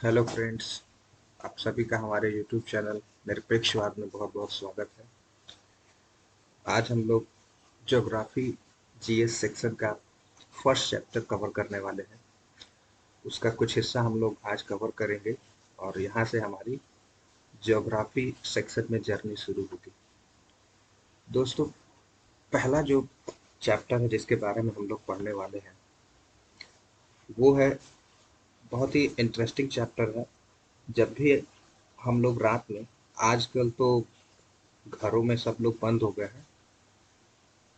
Hello friends. आप सभी का हमारे यूट्यूब चैनल निरपेक्षवाद में बहुत बहुत स्वागत है। आज हम लोग ज्योग्राफी जीएस सेक्शन का फर्स्ट चैप्टर कवर करने वाले हैं। उसका कुछ हिस्सा हम लोग आज कवर करेंगे और यहाँ से हमारी ज्योग्राफी सेक्शन में जर्नी शुरू होगी। दोस्तों, पहला जो चैप्टर है जिसके बारे में हम लोग पढ़ने वाले हैं वो है बहुत ही इंटरेस्टिंग चैप्टर है। जब भी हम लोग रात में, आजकल तो घरों में सब लोग बंद हो गए हैं,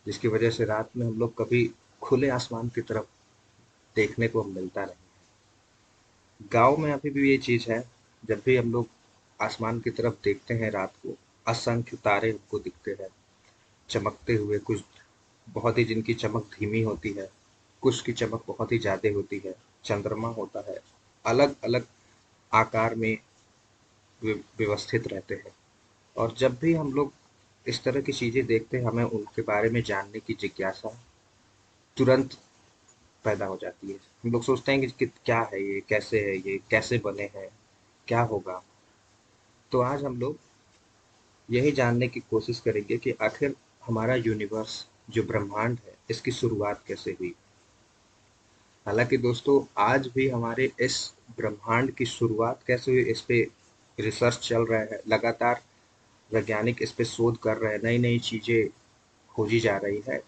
जिसकी वजह से रात में हम लोग कभी खुले आसमान की तरफ देखने को मिलता नहीं। गांव में अभी भी ये चीज है। जब भी हम लोग आसमान की तरफ देखते हैं रात को, असंख्य तारे हमको दिखते हैं चमकते हुए। कुछ बहुत ही, जिनकी चमक धीमी होती है, कुछ की चमक बहुत ही ज्यादा होती है। चंद्रमा होता है, अलग अलग आकार में व्यवस्थित रहते हैं। और जब भी हम लोग इस तरह की चीजें देखते हैं, हमें उनके बारे में जानने की जिज्ञासा तुरंत पैदा हो जाती है। हम लोग सोचते हैं कि क्या है ये, कैसे है, ये कैसे बने हैं, क्या होगा। तो आज हम लोग यही जानने की कोशिश करेंगे कि आखिर हमारा यूनिवर्स, जो ब्रह्मांड है, इसकी शुरुआत कैसे हुई। हालांकि दोस्तों, आज भी हमारे इस ब्रह्मांड की शुरुआत कैसे हुई, इस पे रिसर्च चल रहा है। लगातार वैज्ञानिक इस पे शोध कर रहे हैं, नई नई चीजें खोजी जा रही है।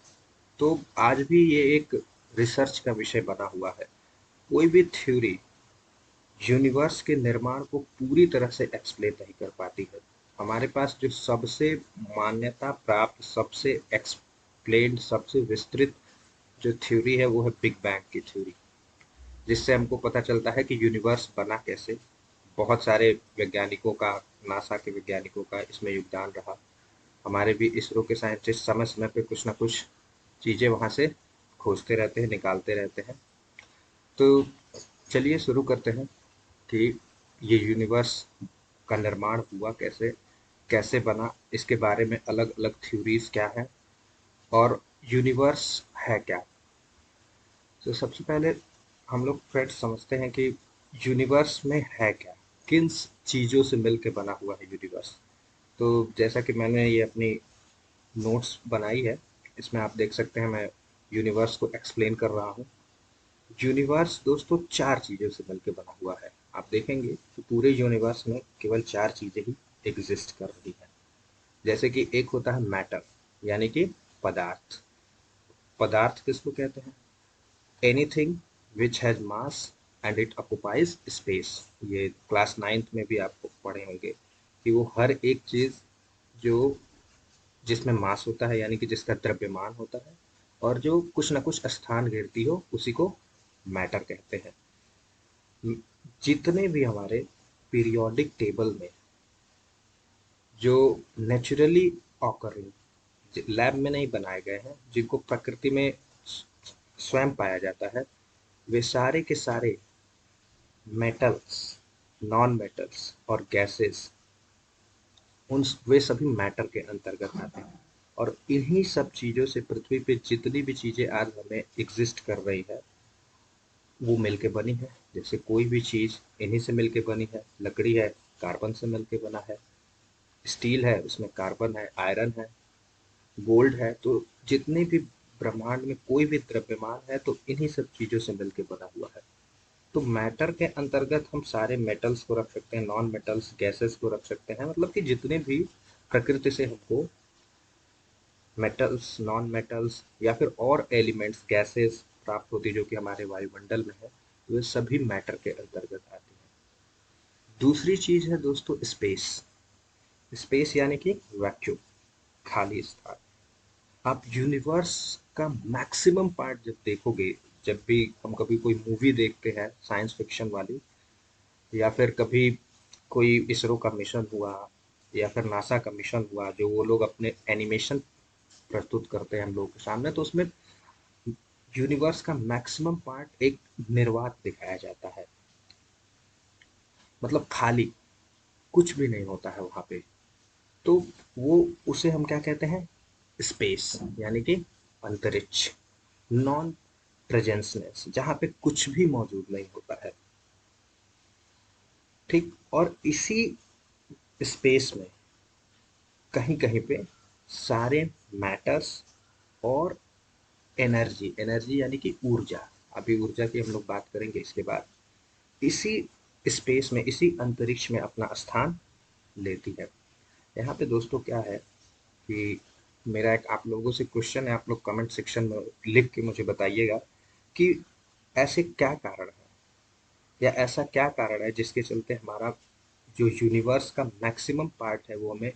तो आज भी ये एक रिसर्च का विषय बना हुआ है। कोई भी थ्योरी यूनिवर्स के निर्माण को पूरी तरह से एक्सप्लेन नहीं कर पाती है। हमारे पास जो सबसे मान्यता प्राप्त, सबसे एक्सप्लेन, सबसे विस्तृत जो थ्योरी है वो है बिग बैंग की थ्योरी, जिससे हमको पता चलता है कि यूनिवर्स बना कैसे। बहुत सारे वैज्ञानिकों का, नासा के वैज्ञानिकों का इसमें योगदान रहा। हमारे भी इसरो के साइंटिस्ट समय समय पे कुछ ना कुछ चीजें वहां से खोजते रहते हैं, निकालते रहते हैं। तो चलिए शुरू करते हैं कि ये यूनिवर्स का निर्माण हुआ कैसे, कैसे बना, इसके बारे में अलग अलग थ्योरीज क्या है, और यूनिवर्स है क्या। तो सबसे पहले हम लोग फ्रेंड्स समझते हैं कि यूनिवर्स में है क्या, किन चीजों से मिलकर बना हुआ है यूनिवर्स। तो जैसा कि मैंने ये अपनी नोट्स बनाई है, इसमें आप देख सकते हैं मैं यूनिवर्स को एक्सप्लेन कर रहा हूँ। यूनिवर्स दोस्तों चार चीजों से मिलकर बना हुआ है। आप देखेंगे कि पूरे यूनिवर्स में केवल चार चीजें ही एग्जिस्ट कर रही है। जैसे कि एक होता है मैटर, यानी कि पदार्थ। पदार्थ किसको कहते हैं? Anything which has mass and it occupies space. ये क्लास नाइन्थ में भी आपको पढ़े होंगे कि वो हर एक चीज जो, जिसमें मास होता है, यानी कि जिसका द्रव्यमान होता है, और जो कुछ ना कुछ स्थान घेरती हो, उसी को मैटर कहते हैं। जितने भी हमारे पीरियोडिक टेबल में जो नेचुरली ऑकरिंग, लैब में नहीं बनाए गए हैं, जिनको प्रकृति में स्वयं पाया जाता है, वे सारे के सारे मेटल्स, नॉन मेटल्स और गैसेस, उन वे सभी मैटर के अंतर्गत आते हैं। और इन्हीं सब चीजों से पृथ्वी पे जितनी भी चीजें आज हमें एग्जिस्ट कर रही है, वो मिलके बनी है। जैसे कोई भी चीज इन्हीं से मिलके बनी है। लकड़ी है, कार्बन से मिलके बना है। स्टील है, उसमें कार्बन है, आयरन है, गोल्ड है। तो जितने भी ब्रह्मांड में कोई भी द्रव्यमान है, तो इन्हीं सब चीजों से मिलके बना हुआ है। तो मैटर के अंतर्गत हम सारे मेटल्स को रख सकते हैं, नॉन मेटल्स, गैसेस को रख सकते हैं। मतलब कि जितने भी प्रकृति से हमको मेटल्स, नॉन मेटल्स या फिर और एलिमेंट्स, गैसेस प्राप्त होती जो कि हमारे वायुमंडल में है, वे सभी मैटर के अंतर्गत आती हैं। दूसरी चीज है दोस्तों स्पेस। स्पेस यानी कि वैक्यूम, खाली स्थान। आप यूनिवर्स का मैक्सिमम पार्ट जब देखोगे, जब भी हम कभी कोई मूवी देखते हैं साइंस फिक्शन वाली, या फिर कभी कोई इसरो का मिशन हुआ, या फिर नासा का मिशन हुआ, जो वो लोग अपने एनिमेशन प्रस्तुत करते हैं हम लोगों के सामने, तो उसमें यूनिवर्स का मैक्सिमम पार्ट एक निर्वात दिखाया जाता है। मतलब खाली, कुछ भी नहीं होता है वहां पे। तो वो, उसे हम क्या कहते हैं? स्पेस, यानी कि अंतरिक्ष, नॉन प्रेजेंसनेस, जहां पे कुछ भी मौजूद नहीं होता है। ठीक। और इसी स्पेस में कहीं कहीं पे सारे मैटर्स और एनर्जी, एनर्जी यानी कि ऊर्जा, अभी ऊर्जा की हम लोग बात करेंगे इसके बाद, इसी स्पेस में, इसी अंतरिक्ष में अपना स्थान लेती है। यहाँ पे दोस्तों क्या है कि मेरा एक आप लोगों से क्वेश्चन है, आप लोग कमेंट सेक्शन में लिख के मुझे बताइएगा कि ऐसे क्या कारण है, या ऐसा क्या कारण है जिसके चलते हमारा जो यूनिवर्स का मैक्सिमम पार्ट है वो हमें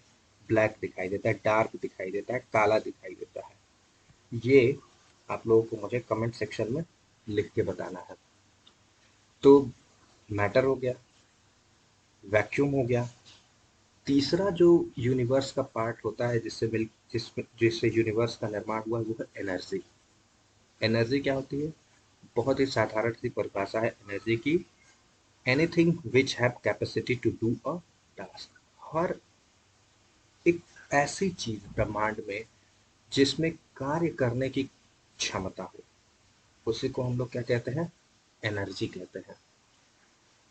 ब्लैक दिखाई देता है, डार्क दिखाई देता है, काला दिखाई देता है। ये आप लोगों को मुझे कमेंट सेक्शन में लिख के बताना है। तो मैटर हो गया, वैक्यूम हो गया। तीसरा जो यूनिवर्स का पार्ट होता है जिससे यूनिवर्स का निर्माण हुआ, वो है एनर्जी। एनर्जी क्या होती है? बहुत ही साधारण सी परिभाषा है एनर्जी की, anything which have capacity to do a task. हर एक ऐसी चीज ब्रह्मांड में जिसमें कार्य करने की क्षमता हो, उसी को हम लोग क्या कहते हैं? एनर्जी कहते हैं।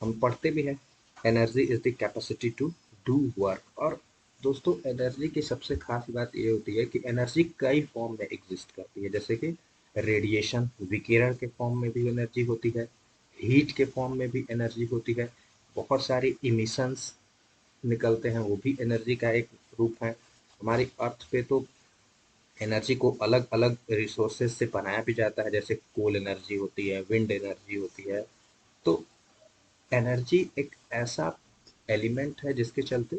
हम पढ़ते भी हैं, energy is the capacity to do work. और दोस्तों एनर्जी की सबसे खास बात ये होती है कि एनर्जी कई फॉर्म में एग्जिस्ट करती है, जैसे कि रेडिएशन, विकिरण के फॉर्म में भी एनर्जी होती है, हीट के फॉर्म में भी एनर्जी होती है, बहुत सारी इमिशंस निकलते हैं, वो भी एनर्जी का एक रूप है। हमारी अर्थ पे तो एनर्जी को अलग अलग रिसोर्सेज से बनाया भी जाता है, जैसे कोल एनर्जी होती है, विंड एनर्जी होती है। तो एनर्जी एक ऐसा एलिमेंट है जिसके चलते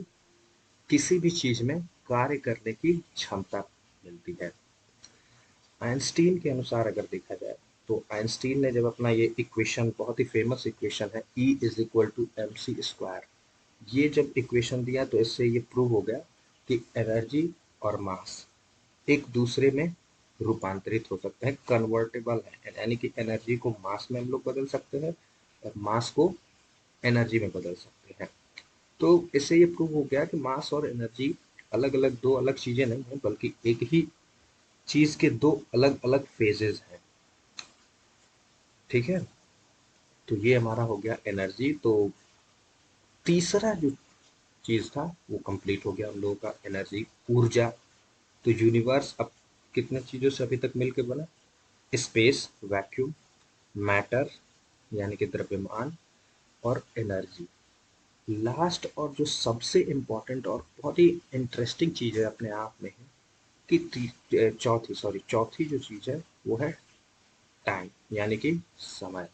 किसी भी चीज में कार्य करने की क्षमता मिलती है। आइंस्टीन के अनुसार अगर देखा जाए तो आइंस्टीन ने जब अपना ये इक्वेशन, बहुत ही फेमस इक्वेशन है, E is equal to M C square, ये जब इक्वेशन दिया तो इससे ये प्रूव हो गया कि एनर्जी और मास एक दूसरे में रूपांतरित हो सकते हैं, कन्वर्टेबल है, यानी कि एनर्जी को मास में हम लोग बदल सकते हैं और मास को एनर्जी में बदल सकते हैं। तो इससे ये प्रूव हो गया कि मास और एनर्जी अलग अलग, दो अलग चीजें नहीं है, बल्कि एक ही चीज के दो अलग अलग फेजेस हैं। ठीक है, तो ये हमारा हो गया एनर्जी। तो तीसरा जो चीज था वो कंप्लीट हो गया हम लोगों का, एनर्जी, ऊर्जा। तो यूनिवर्स अब कितने चीजों से अभी तक मिलकर बना? स्पेस, वैक्यूम, मैटर यानी कि द्रव्यमान, और एनर्जी। लास्ट और जो सबसे इम्पोर्टेंट और बहुत ही इंटरेस्टिंग चीज है अपने आप में है कि चौथी जो चीज है वो है टाइम, यानी कि समय।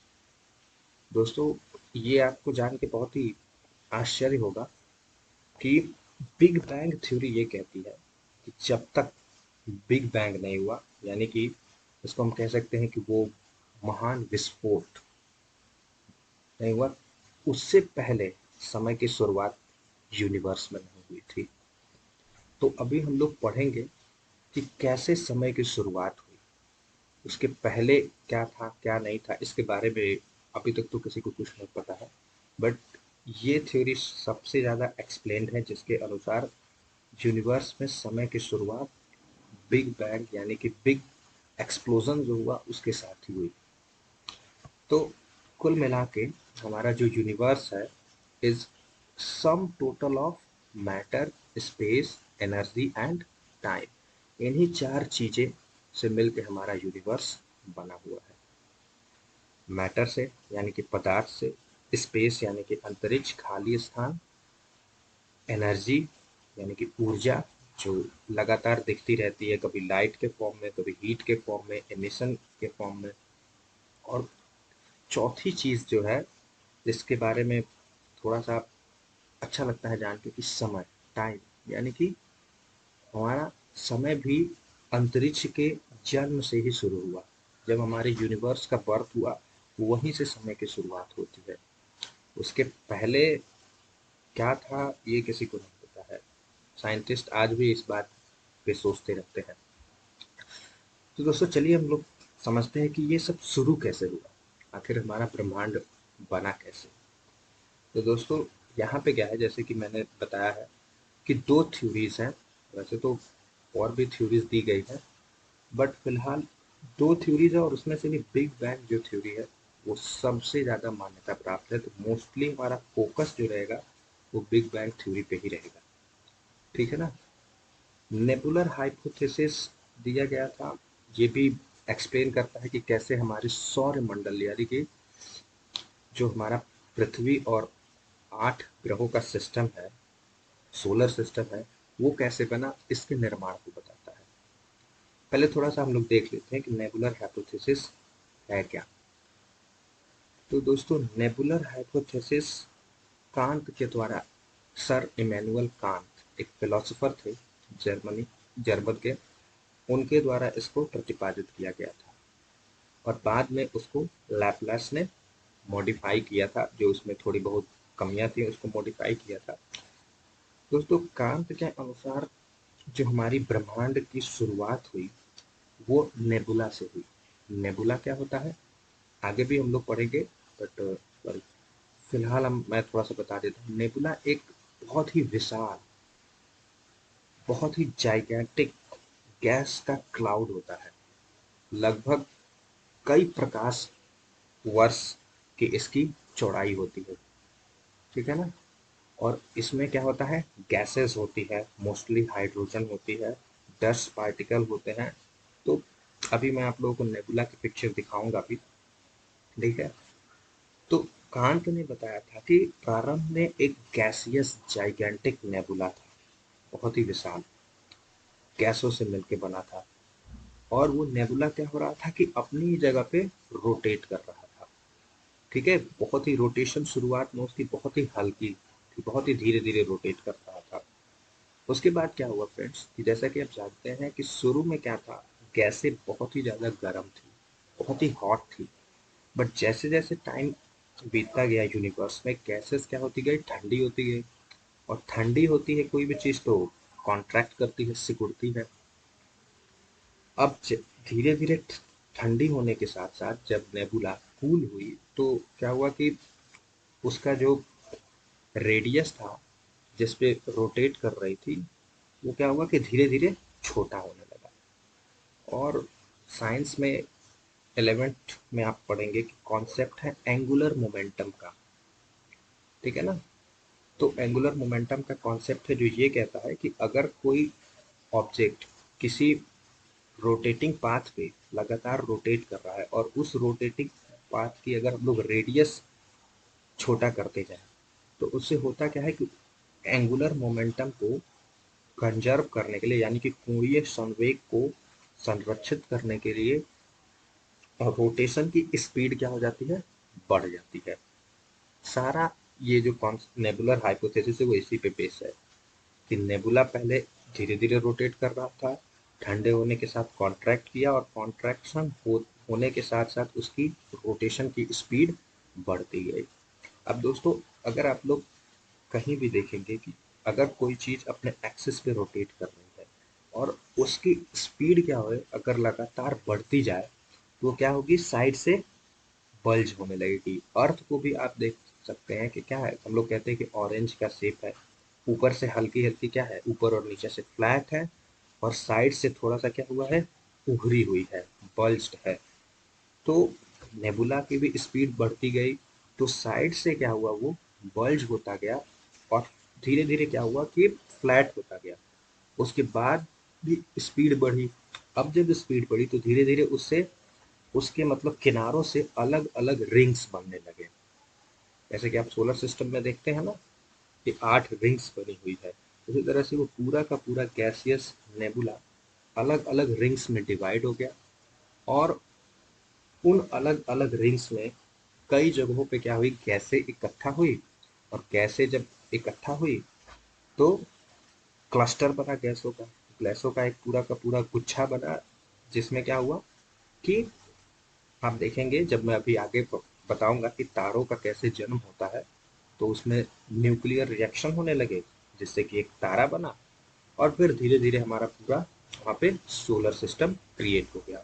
दोस्तों ये आपको जान के बहुत ही आश्चर्य होगा कि बिग बैंग थ्योरी ये कहती है कि जब तक बिग बैंग नहीं हुआ, यानी कि इसको हम कह सकते हैं कि वो महान विस्फोट नहीं हुआ, उससे पहले समय की शुरुआत यूनिवर्स में नहीं हुई थी। तो अभी हम लोग पढ़ेंगे कि कैसे समय की शुरुआत हुई, उसके पहले क्या था क्या नहीं था, इसके बारे में अभी तक तो किसी को कुछ नहीं पता है। बट ये थ्योरी सबसे ज़्यादा एक्सप्लेन्ड है, जिसके अनुसार यूनिवर्स में समय की शुरुआत बिग बैंग यानी कि बिग एक्सप्लोजन जो हुआ उसके साथ ही हुई। तो कुल मिला के हमारा जो यूनिवर्स है is sum total of matter, space, energy and time. इन्हीं चार चीजें से मिलकर हमारा यूनिवर्स बना हुआ है। मैटर से यानी कि पदार्थ से, स्पेस यानी कि अंतरिक्ष, खाली स्थान, एनर्जी यानी कि ऊर्जा जो लगातार दिखती रहती है, कभी लाइट के फॉर्म में, कभी हीट के फॉर्म में, एमिशन के फॉर्म में, और चौथी चीज जो है जिसके बारे में थोड़ा सा अच्छा लगता है जान के, कि समय, टाइम, यानी कि हमारा समय भी अंतरिक्ष के जन्म से ही शुरू हुआ। जब हमारे यूनिवर्स का बर्थ हुआ वहीं से समय की शुरुआत होती है। उसके पहले क्या था ये किसी को नहीं पता है, साइंटिस्ट आज भी इस बात पे सोचते रहते हैं। तो दोस्तों चलिए हम लोग समझते हैं कि ये सब शुरू कैसे हुआ, आखिर हमारा ब्रह्मांड बना कैसे। तो दोस्तों यहाँ पे क्या है, जैसे कि मैंने बताया है कि दो थ्योरीज हैं, वैसे तो और भी थ्योरीज दी गई है, बट फिलहाल दो थ्योरीज है, और उसमें से भी बिग बैंग जो थ्योरी है वो सबसे ज़्यादा मान्यता प्राप्त है। तो मोस्टली हमारा फोकस जो रहेगा वो बिग बैंग थ्योरी पे ही रहेगा, ठीक है ना। नेबुलर हाइपोथेसिस दिया गया था, ये भी एक्सप्लेन करता है कि कैसे हमारे सौर मंडल यानी कि जो हमारा पृथ्वी और 8 ग्रहों का सिस्टम है, सोलर सिस्टम है, वो कैसे बना, इसके निर्माण को बताता है। पहले थोड़ा सा हम लोग देख लेते हैं कि नेबुलर हाइपोथेसिस है क्या। तो दोस्तों, नेबुलर हाइपोथेसिस कांत के द्वारा, सर इमैनुअल कांत एक फिलोसोफर थे, जर्मन के, उनके द्वारा इसको प्रतिपादित किया गया था और बाद में उसको लैपलास ने मॉडिफाई किया था, जो उसमें थोड़ी बहुत कमियां थी उसको मॉडिफाई किया था। दोस्तों, कांत के अनुसार जो हमारी ब्रह्मांड की शुरुआत हुई वो नेबुला से हुई। नेबुला क्या होता है आगे भी हम लोग पढ़ेंगे, बट फिलहाल मैं थोड़ा सा बता देता हूँ। नेबुला एक बहुत ही विशाल, बहुत ही जाइगेंटिक गैस का क्लाउड होता है। लगभग कई प्रकाश वर्ष की इसकी चौड़ाई होती है, ठीक है ना। और इसमें क्या होता है, गैसेस होती है, मोस्टली हाइड्रोजन होती है, डस्ट पार्टिकल होते हैं। तो अभी मैं आप लोगों को नेबुला की पिक्चर दिखाऊंगा अभी, ठीक है। तो कांत ने बताया था कि प्रारंभ में एक गैसियस जाइगेंटिक नेबुला था, बहुत ही विशाल गैसों से मिलकर बना था। और वो नेबुला क्या हो रहा था कि अपनी जगह पे रोटेट कर रहा था, ठीक है। बहुत ही रोटेशन शुरुआत में उसकी बहुत ही हल्की थी, बहुत ही धीरे धीरे रोटेट कर रहा था। उसके बाद क्या हुआ फ्रेंड्स, कि जैसा कि आप जानते हैं कि शुरू में क्या था, गैसें बहुत ही ज़्यादा गर्म थी, बहुत ही हॉट थी। बट जैसे जैसे टाइम बीतता गया यूनिवर्स में, गैसेस क्या होती गई, ठंडी होती गई। और ठंडी होती है कोई भी चीज़ तो कॉन्ट्रैक्ट करती है, सिकुड़ती है। अब धीरे धीरे ठंडी होने के साथ साथ जब नेबुला कूल हुई तो क्या हुआ कि उसका जो रेडियस था जिस पे रोटेट कर रही थी, वो क्या हुआ कि धीरे धीरे छोटा होने लगा। और साइंस में 11th में आप पढ़ेंगे कि कॉन्सेप्ट है एंगुलर मोमेंटम का, ठीक है ना। तो एंगुलर मोमेंटम का कॉन्सेप्ट है जो ये कहता है कि अगर कोई ऑब्जेक्ट किसी रोटेटिंग पाथ पे लगातार रोटेट कर रहा है और उस रोटेटिंग पाथ की अगर हम लोग रेडियस छोटा करते जाए, तो उससे होता क्या है कि एंगुलर मोमेंटम को कंजर्व करने के लिए, यानी कि कोणीय संवेग को संरक्षित करने के लिए रोटेशन की स्पीड क्या हो जाती है, बढ़ जाती है। सारा ये जो नेबुलर हाइपोथेसिस है वो इसी पे बेस है कि नेबुला पहले धीरे धीरे रोटेट कर रहा था, ठंडे होने के साथ कॉन्ट्रैक्ट किया और कॉन्ट्रैक्शन होने के साथ साथ उसकी रोटेशन की स्पीड बढ़ती गई। अब दोस्तों, अगर आप लोग कहीं भी देखेंगे कि अगर कोई चीज अपने एक्सिस पे रोटेट कर रही है और उसकी स्पीड क्या हो, अगर लगातार बढ़ती जाए तो क्या होगी, साइड से बल्ज होने लगेगी। अर्थ को भी आप देख सकते हैं कि क्या है, हम लोग कहते हैं कि ऑरेंज का शेप है, ऊपर से हल्की हल्की क्या है, ऊपर और नीचे से फ्लैट है और साइड से थोड़ा सा क्या हुआ है, उभरी हुई है, बल्ज्ड है। तो नेबुला की भी स्पीड बढ़ती गई, तो साइड से क्या हुआ, वो बल्ज होता गया और धीरे धीरे क्या हुआ कि फ्लैट होता गया। उसके बाद भी स्पीड बढ़ी। अब जब स्पीड बढ़ी तो धीरे धीरे उससे उसके मतलब किनारों से अलग अलग रिंग्स बनने लगे। जैसे कि आप सोलर सिस्टम में देखते हैं ना कि 8 रिंग्स बनी हुई है, उसी तरह से वो पूरा का पूरा गैसियस नेबुला अलग अलग रिंग्स में डिवाइड हो गया। और उन अलग अलग रिंग्स में कई जगहों पे क्या हुई, गैसें इकट्ठा हुई। और गैसें जब इकट्ठा हुई तो क्लस्टर बना गैसों का, गैसों का एक पूरा का पूरा गुच्छा बना, जिसमें क्या हुआ कि आप देखेंगे जब मैं अभी आगे बताऊंगा कि तारों का कैसे जन्म होता है, तो उसमें न्यूक्लियर रिएक्शन होने लगे जिससे कि एक तारा बना और फिर धीरे धीरे हमारा पूरा वहाँ पे सोलर सिस्टम क्रिएट हो गया।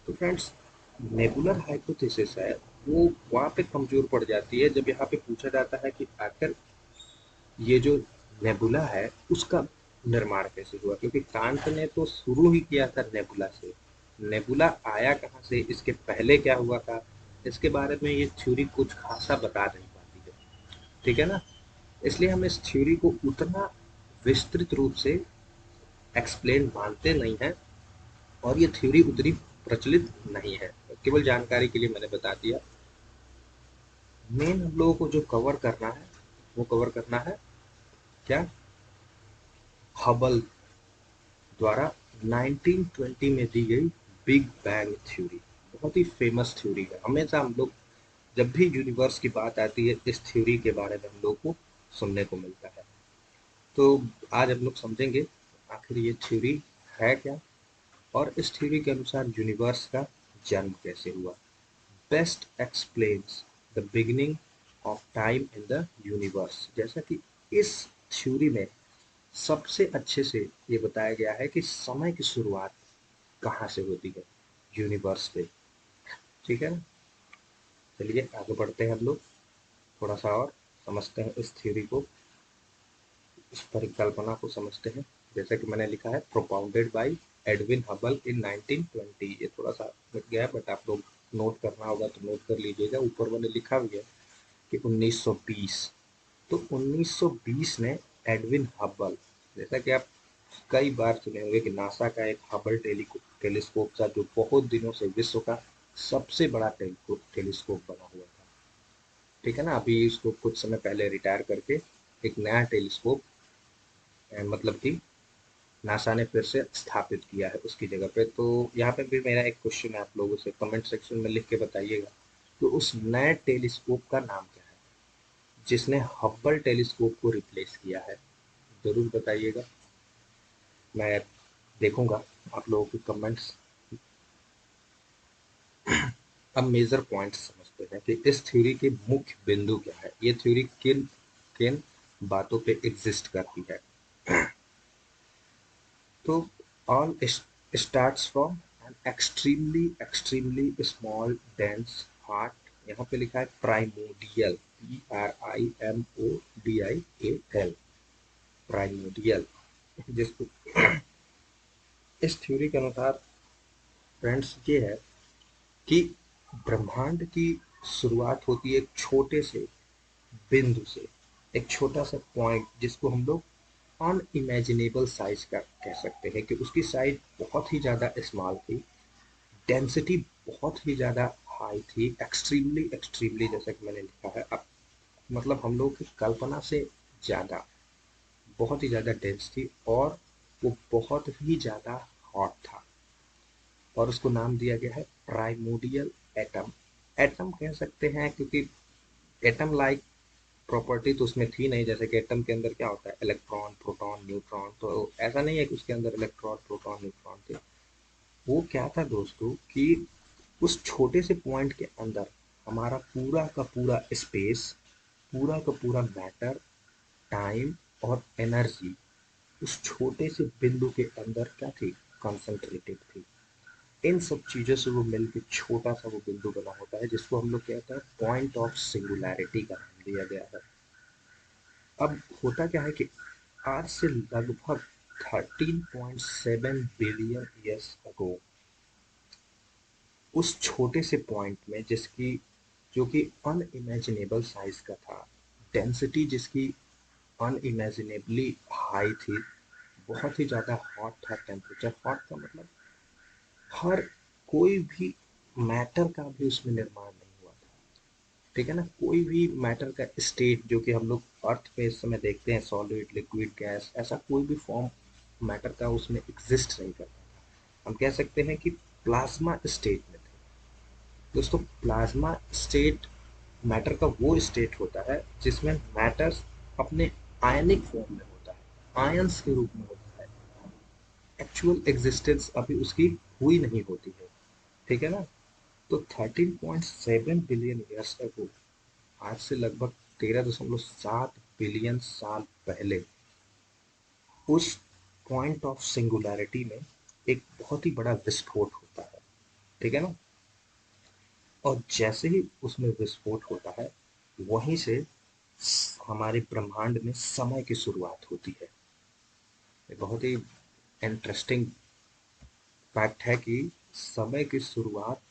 तो फ्रेंड्स, नेबुलर हाइपोथेसिस है वो वहाँ पे कमजोर पड़ जाती है जब यहाँ पे पूछा जाता है कि आखिर ये जो नेबुला है उसका निर्माण कैसे हुआ, क्योंकि कांत ने तो शुरू ही किया था नेबुला से। नेबुला आया कहाँ से, इसके पहले क्या हुआ था, इसके बारे में ये थ्योरी कुछ खासा बता नहीं पाती है, ठीक है ना। इसलिए हम इस थ्योरी को उतना विस्तृत रूप से एक्सप्लेन मानते नहीं हैं, और ये थ्योरी उतनी प्रचलित नहीं है। केवल जानकारी के लिए मैंने बता दिया। मेन हम लोगों को जो कवर करना है वो कवर करना है क्या, हबल द्वारा 1920 में दी गई बिग बैंग थ्योरी। बहुत ही फेमस थ्योरी है। हमेशा हम लोग जब भी यूनिवर्स की बात आती है इस थ्योरी के बारे में हम लोग को सुनने को मिलता है। तो आज हम लोग समझेंगे आखिर ये थ्योरी है क्या, और इस थ्योरी के अनुसार यूनिवर्स का जन्म कैसे हुआ। Best explains the beginning of time in the universe. जैसा कि इस थ्योरी में सबसे अच्छे से ये बताया गया है कि समय की शुरुआत कहाँ से होती है, यूनिवर्स से। ठीक है ना। चलिए आगे बढ़ते हैं हम लोग, थोड़ा सा और समझते हैं इस थ्योरी को, इस परिकल्पना को समझते हैं। जैसा कि मैंने लिखा है, प्रोपाउंडेड बाय एडविन हबल इन 1920। ये थोड़ा सा मिट गया है, बट आप लोग नोट करना होगा तो नोट कर लीजिएगा। ऊपर मैंने लिखा भी है कि 1920। तो 1920 में एडविन हबल, जैसा कि आप कई बार सुने होंगे कि नासा का एक हबल टेलीस्कोप था जो बहुत दिनों से विश्व का सबसे बड़ा टेलीस्कोप बना हुआ था। ठीक है ना। अभी इसको कुछ समय पहले रिटायर करके एक नया टेलीस्कोप मतलब कि नासा ने फिर से स्थापित किया है उसकी जगह पे। तो यहाँ पे भी मेरा एक क्वेश्चन है आप लोगों से, कमेंट सेक्शन में लिख के बताइएगा कि उस नए टेलीस्कोप का नाम क्या है जिसने हब्बल टेलीस्कोप को रिप्लेस किया है। जरूर बताइएगा, मैं देखूंगा आप लोगों के कमेंट्स। अब मेजर पॉइंट्स समझते हैं कि इस थ्योरी के मुख्य बिंदु क्या है, ये थ्योरी किन किन बातों पे एग्जिस्ट करती है। तो all starts from an extremely extremely small dense heart. यहाँ पे लिखा है प्राइमोडियल, PRIMODIAL, प्राइमोडियल। जिसको इस थ्योरी के अनुसार फ्रेंड्स ये है कि ब्रह्मांड की शुरुआत होती है एक छोटे से बिंदु से, एक छोटा सा पॉइंट जिसको हम लोग अनइमेजिनेबल साइज का कह सकते हैं कि उसकी साइज बहुत ही ज़्यादा स्मॉल थी, डेंसिटी बहुत ही ज़्यादा हाई थी, एक्सट्रीमली एक्सट्रीमली जैसा कि मैंने लिखा है। अब मतलब हम लोग की कल्पना से ज़्यादा, बहुत ही ज़्यादा डेंस थी, और वो बहुत ही ज़्यादा हॉट था, और उसको नाम दिया गया है प्राइमोडियल एटम। एटम कह सकते हैं क्योंकि एटम लाइक प्रॉपर्टी तो उसमें थी नहीं। जैसे कि एटम के अंदर क्या होता है, इलेक्ट्रॉन प्रोटॉन न्यूट्रॉन, तो ऐसा नहीं है कि उसके अंदर इलेक्ट्रॉन प्रोटॉन न्यूट्रॉन थे। वो क्या था दोस्तों कि उस छोटे से पॉइंट के अंदर हमारा पूरा का पूरा स्पेस, पूरा का पूरा मैटर, टाइम और एनर्जी उस छोटे से बिंदु के अंदर क्या थी, कंसंट्रेटेड थी। इन सब चीज़ों से वो मिलकर छोटा सा वो बिंदु बना होता है जिसको हम लोग कहते हैं पॉइंट ऑफ सिंगुलैरिटी का नाम दिया गया है। अब होता क्या है कि आज से लगभग 13.7 बिलियन ईयर्स अगो उस छोटे से पॉइंट में, जिसकी जो कि अनइमेजिनेबल साइज का था, डेंसिटी जिसकी अनइमेजिनेबली हाई थी, बहुत ही ज़्यादा हॉट था, टेम्परेचर हॉट का मतलब हर कोई भी मैटर का भी उसमें निर्माण नहीं हुआ था। ठीक है ना। कोई भी मैटर का स्टेट जो कि हम लोग अर्थ पे इस समय देखते हैं, सॉलिड लिक्विड गैस, ऐसा कोई भी फॉर्म मैटर का उसमें एग्जिस्ट नहीं करता था। हम कह सकते हैं कि प्लाज्मा स्टेट में थे। दोस्तों प्लाज्मा स्टेट मैटर का वो स्टेट होता है जिसमें मैटर अपने आयनिक फॉर्म में होता है, आयंस के रूप में होता है, एक्चुअल एग्जिस्टेंस अभी उसकी हुई नहीं होती है। ठीक है ना। तो 13.7 बिलियन ईयर्स अगो, आज से लगभग 13.7 बिलियन साल पहले, उस पॉइंट ऑफ सिंगुलैरिटी में एक बहुत ही बड़ा विस्फोट होता है। ठीक है ना। और जैसे ही उसमें विस्फोट होता है, वहीं से हमारे ब्रह्मांड में समय की शुरुआत होती है। ये बहुत ही इंटरेस्टिंग फैक्ट है कि समय की शुरुआत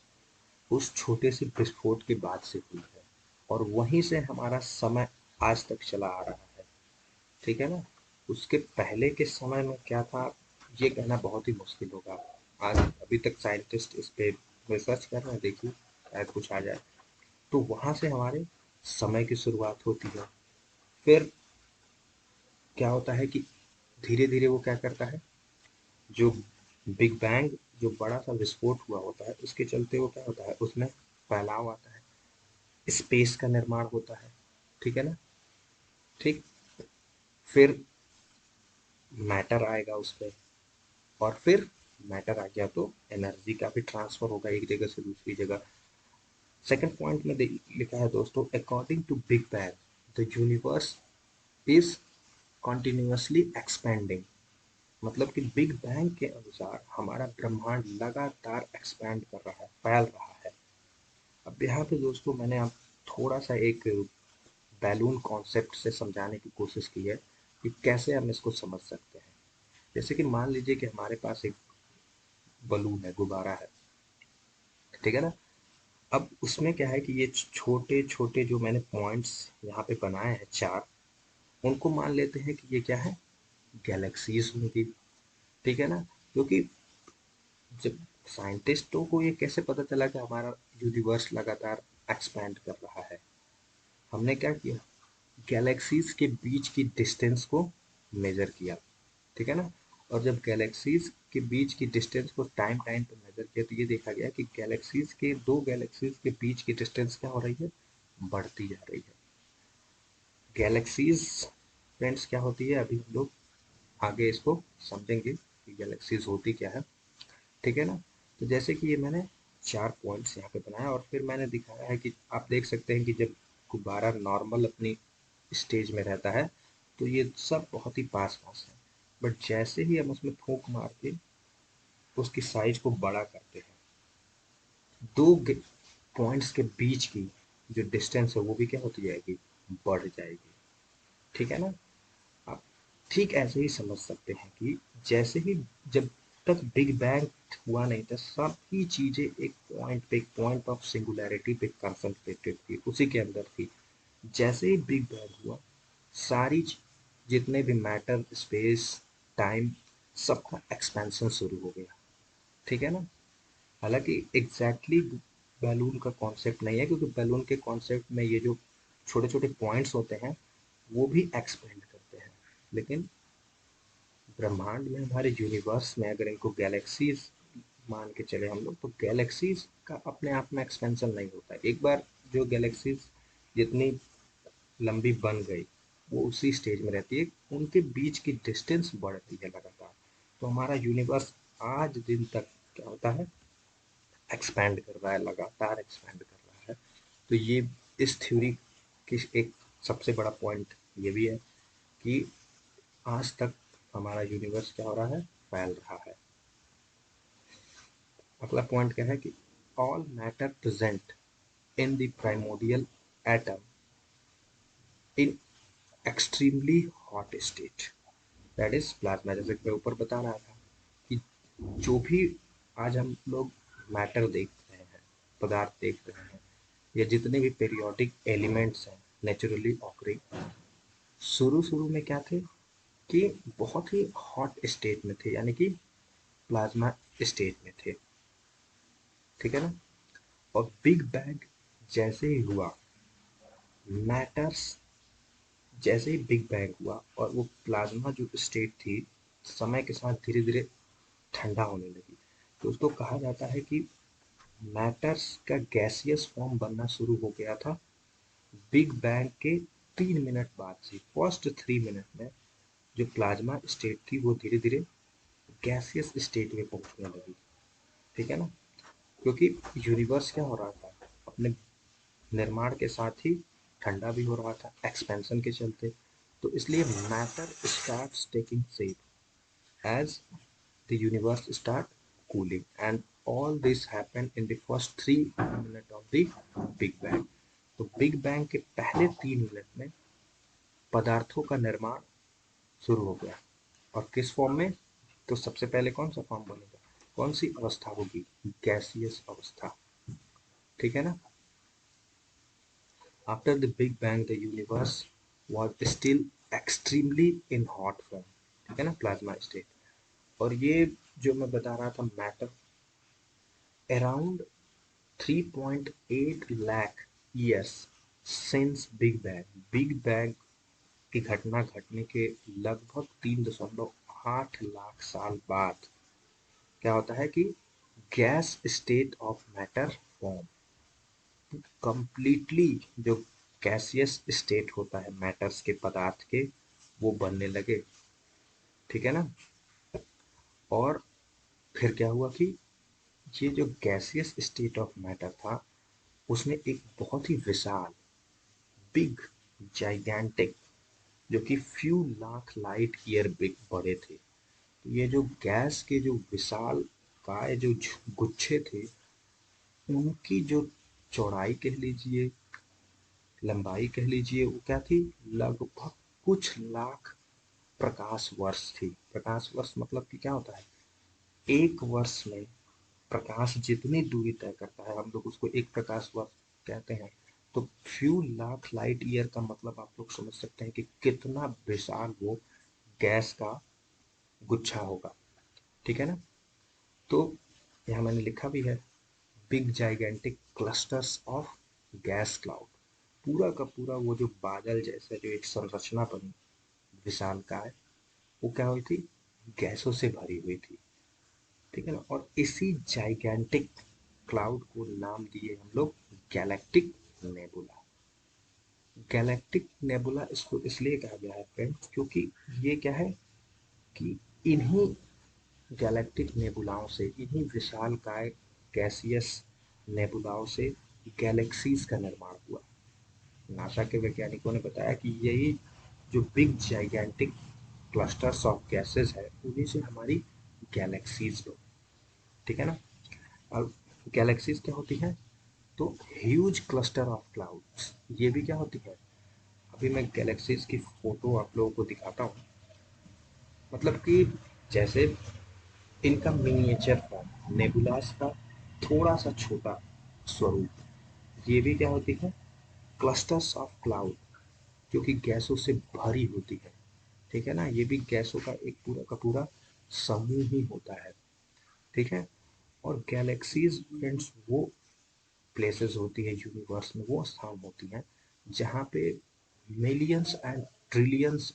उस छोटे से विस्फोट के बाद से हुई है, और वहीं से हमारा समय आज तक चला आ रहा है। ठीक है ना? उसके पहले के समय में क्या था, ये कहना बहुत ही मुश्किल होगा। आज अभी तक साइंटिस्ट इस पे रिसर्च कर रहे हैं, देखिए शायद कुछ आ जाए। तो वहां से हमारे समय की शुरुआत होती है। फिर क्या होता है कि धीरे धीरे वो क्या करता है, जो बिग बैंग, जो बड़ा सा विस्फोट हुआ होता है, उसके चलते वो क्या होता है, उसमें फैलाव आता है, स्पेस का निर्माण होता है। ठीक है ना? ठीक। फिर मैटर आएगा उस पे, और फिर मैटर आ गया तो एनर्जी का भी ट्रांसफर होगा एक जगह से दूसरी जगह। सेकंड पॉइंट में लिखा है दोस्तों, according to big bang the universe is continuously expanding. मतलब कि बिग बैंग के अनुसार हमारा ब्रह्मांड लगातार एक्सपैंड कर रहा है, फैल रहा है। अब यहाँ पे दोस्तों मैंने आप थोड़ा सा एक बैलून कॉन्सेप्ट से समझाने की कोशिश की है कि कैसे हम इसको समझ सकते हैं। जैसे कि मान लीजिए कि हमारे पास एक बलून है, गुब्बारा है। ठीक है ना? अब उसमें क्या है कि ये छोटे छोटे जो मैंने पॉइंट्स यहाँ पे बनाए हैं चार, उनको मान लेते हैं कि ये क्या है, गैलेक्सीज होंगी। ठीक है ना? क्योंकि जब साइंटिस्टों को ये कैसे पता चला कि हमारा यूनिवर्स लगातार एक्सपैंड कर रहा है, हमने क्या किया, गैलेक्सीज के बीच की डिस्टेंस को मेजर किया। ठीक है ना? और जब गैलेक्सीज के बीच की डिस्टेंस को टाइम टाइम पर मेजर किया, तो ये देखा गया कि गैलेक्सीज के, दो गैलेक्सीज के बीच की डिस्टेंस क्या हो रही है, बढ़ती जा रही है। गैलेक्सीज फ्रेंड्स क्या होती है, अभी हम लोग आगे इसको समझेंगे कि गैलेक्सीज होती क्या है। ठीक है ना? तो जैसे कि ये मैंने चार पॉइंट्स यहाँ पे बनाया, और फिर मैंने दिखाया है कि आप देख सकते हैं कि जब गुब्बारा नॉर्मल अपनी स्टेज में रहता है तो ये सब बहुत ही पास पास है, बट जैसे ही हम उसमें फूंक मार के उसकी साइज को बड़ा करते हैं, दो पॉइंट्स के बीच की जो डिस्टेंस है वो भी क्या होती जाएगी, बढ़ जाएगी। ठीक है ना? आप ठीक ऐसे ही समझ सकते हैं कि जैसे ही, जब तक बिग बैंग हुआ नहीं था, सभी चीजें एक पॉइंट पे, एक पॉइंट ऑफ सिंगुलैरिटी पे कंसंट्रेटेड थी, उसी के अंदर थी। जैसे ही बिग बैंग हुआ, सारी जितने भी मैटर, स्पेस, टाइम, सबका एक्सपेंशन शुरू हो गया। ठीक है ना? हालांकि एग्जैक्टली बैलून का कॉन्सेप्ट नहीं है, क्योंकि बैलून के कॉन्सेप्ट में ये जो छोटे छोटे पॉइंट्स होते हैं वो भी एक्सपेंड करते हैं, लेकिन ब्रह्मांड में, हमारे यूनिवर्स में, अगर इनको गैलेक्सीज मान के चले हम लोग, तो गैलेक्सीज का अपने आप में एक्सपेंशन नहीं होता। एक बार जो गैलेक्सीज जितनी लंबी बन गई, वो उसी स्टेज में रहती है, उनके बीच की डिस्टेंस बढ़ती है लगातार। तो हमारा यूनिवर्स आज दिन तक क्या होता है, एक्सपैंड कर रहा है, लगातार एक्सपैंड कर रहा है। तो ये इस थ्योरी की एक सबसे बड़ा पॉइंट ये भी है कि आज तक हमारा यूनिवर्स क्या हो रहा है, फैल रहा है। अगला पॉइंट क्या है कि all matter present in the primordial atom in extremely hot state, that is plasma. जैसे मैं ऊपर बता रहा था कि जो भी आज हम लोग मैटर देख रहे हैं, पदार्थ देख रहे हैं, या जितने भी पेरियोडिक एलिमेंट्स हैं नेचुरली ऑकरिंग, शुरू शुरू में क्या थे कि बहुत ही हॉट स्टेट में थे, यानी कि प्लाज्मा स्टेट में थे। ठीक है ना? और बिग बैंग जैसे ही हुआ, मैटर्स, जैसे ही बिग बैंग हुआ और वो प्लाज्मा जो स्टेट थी, समय के साथ धीरे धीरे ठंडा होने लगी, तो उसको कहा जाता है कि मैटर्स का गैसियस फॉर्म बनना शुरू हो गया था बिग बैंग के 3 मिनट बाद से। फर्स्ट 3 मिनट में जो प्लाज्मा स्टेट थी वो धीरे धीरे गैसियस स्टेट में पहुंचने लगी। ठीक है ना? क्योंकि यूनिवर्स क्या हो रहा था, अपने निर्माण के साथ ही ठंडा भी हो रहा था, एक्सपेंशन के चलते। तो इसलिए matter starts taking shape as the universe start cooling, and all this happened in the first 3 minutes of the Big Bang। तो बिग बैंग के पहले 3 मिनट में पदार्थों का निर्माण शुरू हो गया। और किस फॉर्म में? तो सबसे पहले कौन सा फॉर्म बनेगा, कौन सी अवस्था होगी, गैसियस अवस्था। ठीक है ना। After the big bang the universe was still extremely in hot form, ठीक है ना, प्लाज्मा स्टेट। और ये जो मैं बता रहा था matter, around 3.8 lakh years since big bang, big bang की घटना घटने के लगभग 3.8 लाख साल बाद क्या होता है कि gas state of matter form, completely जो गैसियस स्टेट होता है मैटर्स के, पदार्थ के, वो बनने लगे, ठीक है ना। और फिर क्या हुआ कि ये जो गैसियस स्टेट ऑफ मैटर था उसमें एक बहुत ही विशाल, बिग, जाइगैंटिक, जो कि few lakh light year big बड़े थे, तो ये जो गैस के जो विशाल काय जो गुच्छे थे, उनकी जो चौड़ाई कह लीजिए, लंबाई कह लीजिए, वो क्या थी, लगभग कुछ लाख प्रकाश वर्ष थी। प्रकाश वर्ष मतलब कि क्या होता है, एक वर्ष में प्रकाश जितनी दूरी तय करता है हम लोग उसको एक प्रकाश वर्ष कहते हैं। तो फ्यू लाख लाइट ईयर का मतलब आप लोग समझ सकते हैं कि कितना विशाल वो गैस का गुच्छा होगा, ठीक है ना। तो यहाँ मैंने लिखा भी है, big gigantic clusters of gas cloud, पूरा का पूरा वो जो बादल जैसा जो एक संरचना बनी विशालकाय, वो क्या हुई थी, गैसों से भरी हुई थी, ठीक है ना। और इसी जाइगेंटिक क्लाउड को नाम दिए हम लोग गैलेक्टिक नेबुला। गैलेक्टिक नेबुला इसको इसलिए कहा गया है फ्रेंड्स क्योंकि ये क्या है कि इन्हीं गैलेक्टिक नेबुलाओं से, इन्हीं विशालकाय गैसियस नेबुलाओं से गैलेक्सीज का निर्माण हुआ। नासा के वैज्ञानिकों ने बताया कि यही जो big gigantic clusters of gases है उन्हीं से हमारी गैलेक्सीज बनी, ठीक है ना। और गैलेक्सीज क्या होती है, तो ह्यूज क्लस्टर ऑफ क्लाउड्स, ये भी क्या होती है। अभी मैं गैलेक्सीज की फोटो आप लोगों को दिखाता हूँ, मतलब कि जैसे इनका मिनिएचर फॉर्म, नेबुलास का थोड़ा सा छोटा स्वरूप, ये भी क्या होती है, क्लस्टर्स ऑफ क्लाउड, जो कि गैसों से भरी होती है, ठीक है ना। ये भी गैसों का एक पूरा का पूरा समूह ही होता है, ठीक है। और गैलेक्सीज फ्रेंड्स वो प्लेसेस होती है यूनिवर्स में, वो स्थान होती हैं जहाँ पे millions and trillions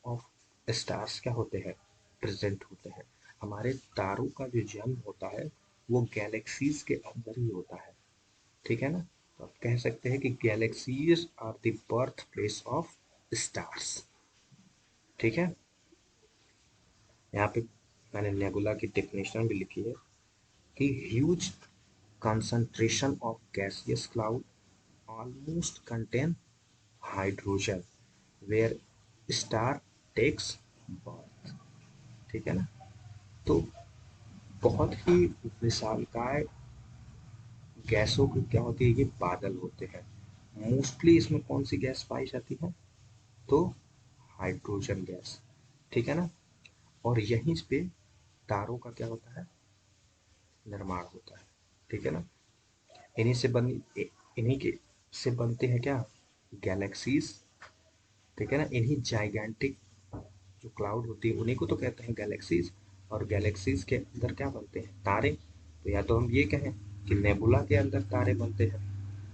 of stars क्या होते हैं, प्रेजेंट होते हैं। हमारे तारों का जो जन्म होता है वो गैलेक्सीज के अंदर ही होता है, ठीक है ना। तो आप कह सकते हैं कि galaxies are the birthplace of stars, ठीक है। यहाँ पे मैंने नेबुला की डेफिनेशन भी लिखी है कि huge concentration of gaseous cloud almost contain hydrogen where star takes birth, ठीक है ना। तो बहुत ही विशालकाय गैसों की क्या होती है, ये बादल होते हैं। मोस्टली इसमें कौन सी गैस पाई जाती है, तो हाइड्रोजन गैस, ठीक है ना। और यहीं पे तारों का क्या होता है, निर्माण होता है, ठीक है ना। इन्हीं से बन इन्हीं के से बनते हैं क्या, गैलेक्सीज, ठीक है ना। इन्हीं जाइगेंटिक जो क्लाउड होती है उन्हीं को तो कहते हैं गैलेक्सीज। और गैलेक्सीज के अंदर क्या बनते हैं, तारे। तो या तो हम ये कहें कि नेबुला के अंदर तारे बनते हैं,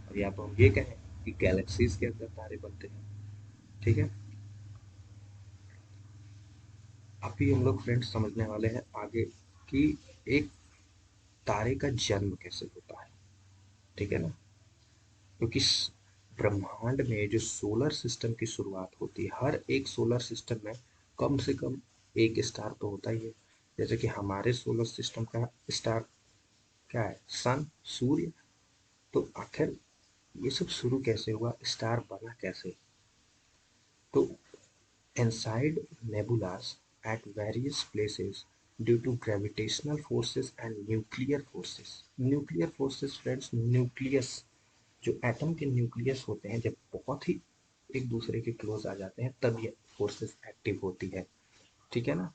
और या तो हम ये कहें कि गैलेक्सीज के अंदर तारे बनते हैं, ठीक है। अभी हम लोग फ्रेंड्स समझने वाले हैं आगे कि एक तारे का जन्म कैसे होता है, ठीक है ना। क्योंकि ब्रह्मांड में जो सोलर सिस्टम की शुरुआत होती है, हर एक सोलर सिस्टम में कम से कम एक स्टार तो होता ही है। जैसे कि हमारे सोलर सिस्टम का स्टार क्या है, सन, सूर्य। तो आखिर ये सब शुरू कैसे हुआ, स्टार बना कैसे। तो inside nebulas at various places due to gravitational forces and nuclear forces, nuclear forces friends, nucleus, जो एटम के न्यूक्लियस होते हैं जब बहुत ही एक दूसरे के क्लोज आ जाते हैं तब ये फोर्सेस एक्टिव होती है, ठीक है ना।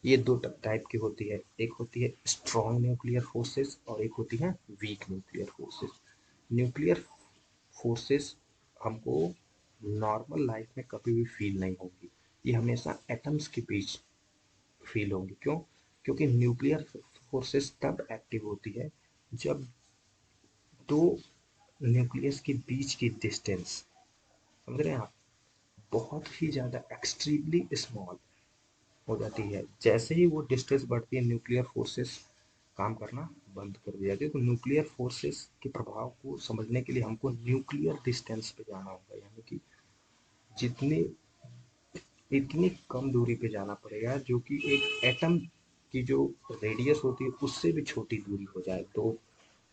ये दो टाइप की होती है, एक होती है स्ट्रॉन्ग न्यूक्लियर फोर्सेस और एक होती है weak nuclear forces. Nuclear forces हमको नॉर्मल लाइफ में कभी भी फील नहीं होंगी, ये हमेशा एटम्स के बीच फील होंगी। क्यों? क्योंकि न्यूक्लियर फोर्सेस तब एक्टिव होती है जब दो न्यूक्लियस के बीच की डिस्टेंस, समझ रहे हैं आप, बहुत ही ज़्यादा एक्सट्रीमली स्मॉल हो जाती है। जैसे ही वो डिस्टेंस बढ़ती है, न्यूक्लियर फोर्सेस काम करना बंद कर दिया जाती है। तो न्यूक्लियर फोर्सेस के प्रभाव को समझने के लिए हमको न्यूक्लियर डिस्टेंस पे जाना होगा, यानी कि जितनी इतनी कम दूरी पे जाना पड़ेगा जो कि एक एटम की जो रेडियस होती है उससे भी छोटी दूरी हो जाए तो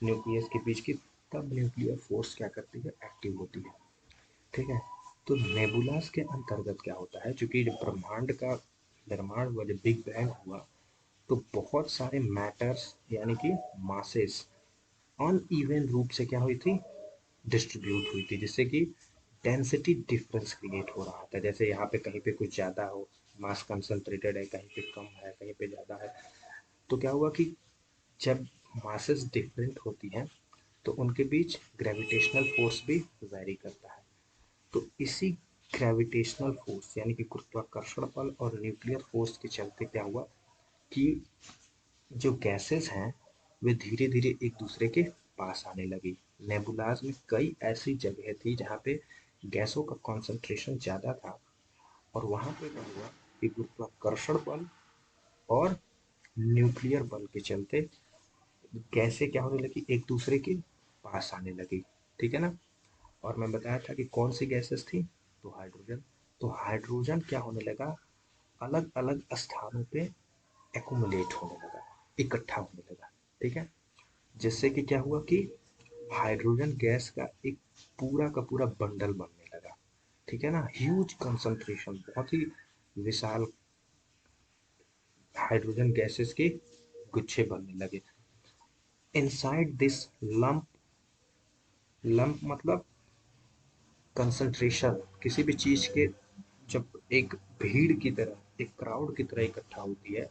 न्यूक्लियस के बीच की, तब न्यूक्लियर फोर्स क्या करती है, एक्टिव होती है। ठीक है। तो नेबुलास के अंतर्गत क्या होता है, क्योंकि जब ब्रह्मांड का निर्माण हुआ, जब बिग बैंग हुआ, तो बहुत सारे मैटर्स यानी कि मासेस अनइवन रूप से क्या हुई थी, डिस्ट्रीब्यूट हुई थी, जिससे कि डेंसिटी डिफरेंस क्रिएट हो रहा था। जैसे यहाँ पे कहीं पे कुछ ज़्यादा हो, मास कंसंट्रेटेड है, कहीं पे कम है, कहीं पे ज़्यादा है। तो क्या हुआ कि जब मासेस डिफरेंट होती हैं तो उनके बीच ग्रेविटेशनल फोर्स भी वैरी करता है। तो इसी ग्रेविटेशनल फोर्स यानी कि गुरुत्वाकर्षण बल और न्यूक्लियर फोर्स के चलते क्या हुआ कि जो गैसेस हैं वे धीरे धीरे एक दूसरे के पास आने लगी। नेबुलाज में कई ऐसी जगह थी जहाँ पे गैसों का कॉन्सेंट्रेशन ज़्यादा था, और वहाँ पे क्या हुआ कि गुरुत्वाकर्षण बल और न्यूक्लियर बल के चलते गैसें क्या होने लगी, एक दूसरे के पास आने लगी। ठीक है ना। और मैं बताया था कि कौन सी गैसेस थी, तो हाइड्रोजन। तो हाइड्रोजन क्या होने लगा, अलग अलग स्थानों पे एक्यूमुलेट होने लगा, इकट्ठा होने लगा। ठीक है। जिससे कि क्या हुआ कि हाइड्रोजन गैस का एक पूरा का पूरा बंडल बनने लगा। ठीक है ना। ह्यूज कंसंट्रेशन, बहुत ही विशाल हाइड्रोजन गैसेस के गुच्छे बनने लगे। इनसाइड दिस लंप, लंप मतलब कंसंट्रेशन किसी भी चीज के जब एक भीड़ की तरह, एक क्राउड की तरह इकट्ठा होती है,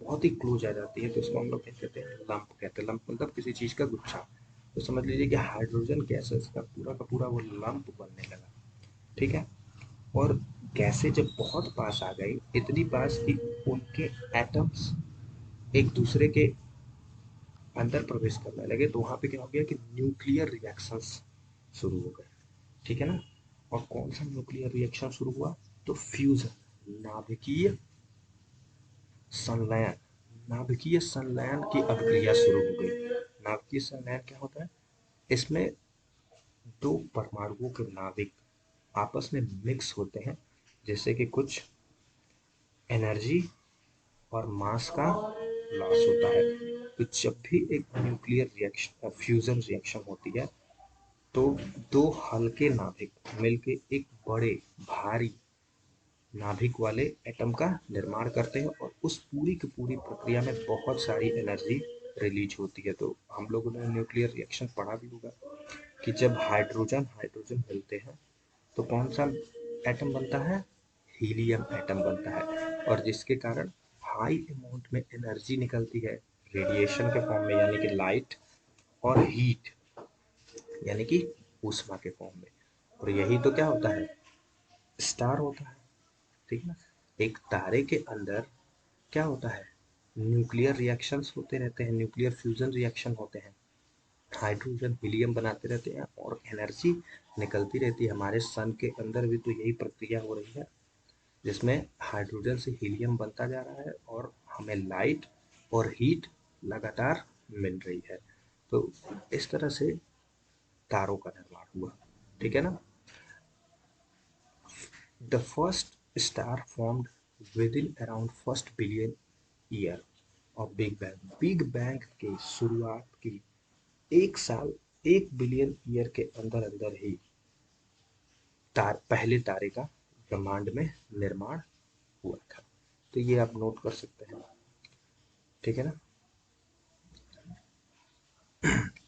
बहुत ही क्लोज आ जाती है, तो इसको हम लोग क्या कहते हैं, लंप कहते हैं। लंप मतलब किसी चीज का गुच्छा। तो समझ लीजिए कि हाइड्रोजन गैसेस का पूरा वो लंप बनने लगा। ठीक है। और गैसें जब बहुत पास आ गई, इतनी पास कि उनके एटम्स एक दूसरे के अंदर प्रवेश करने लगे, तो वहां पे क्या हो गया कि न्यूक्लियर रिएक्शंस शुरू हो गए। ठीक है ना। और कौन सा न्यूक्लियर रिएक्शन शुरू हुआ, तो फ्यूजन, नाभिकीय संलयन, नाभिकीय संलयन की अभिक्रिया शुरू हो गई। नाभिकीय संलयन क्या होता है, इसमें दो परमाणुओं के नाभिक आपस में मिक्स होते हैं, जिससे कि कुछ एनर्जी और मास का लॉस होता है। तो जब भी एक न्यूक्लियर रिएक्शन, फ्यूजन रिएक्शन होती है, तो दो हल्के नाभिक मिलके एक बड़े भारी नाभिक वाले एटम का निर्माण करते हैं, और उस पूरी की पूरी प्रक्रिया में बहुत सारी एनर्जी रिलीज होती है। तो हम लोगों ने न्यूक्लियर रिएक्शन पढ़ा भी होगा कि जब हाइड्रोजन हाइड्रोजन मिलते हैं तो कौन सा एटम बनता है, हीलियम एटम बनता है, और जिसके कारण हाई अमाउंट में एनर्जी निकलती है रेडिएशन के फॉर्म में, यानी कि लाइट, और हीट यानी कि ऊष्मा के फॉर्म में। और यही तो क्या होता है, स्टार होता है। ठीक ना। एक तारे के अंदर क्या होता है, न्यूक्लियर रिएक्शंस होते रहते हैं, न्यूक्लियर फ्यूजन रिएक्शन होते हैं, हाइड्रोजन हीलियम बनाते रहते हैं और एनर्जी निकलती रहती है। हमारे सन के अंदर भी तो यही प्रक्रिया हो रही है, जिसमें हाइड्रोजन से हीलियम बनता जा रहा है और हमें लाइट और हीट लगातार मिल रही है। तो इस तरह से तारों का निर्माण हुआ। ठीक है ना। The first star formed with in around first billion year of big bang. Big bang के शुरुआत की 1 साल, 1 बिलियन ईयर के अंदर अंदर ही पहले तारे का ब्रह्मांड में निर्माण हुआ था। तो ये आप नोट कर सकते हैं। ठीक है ना।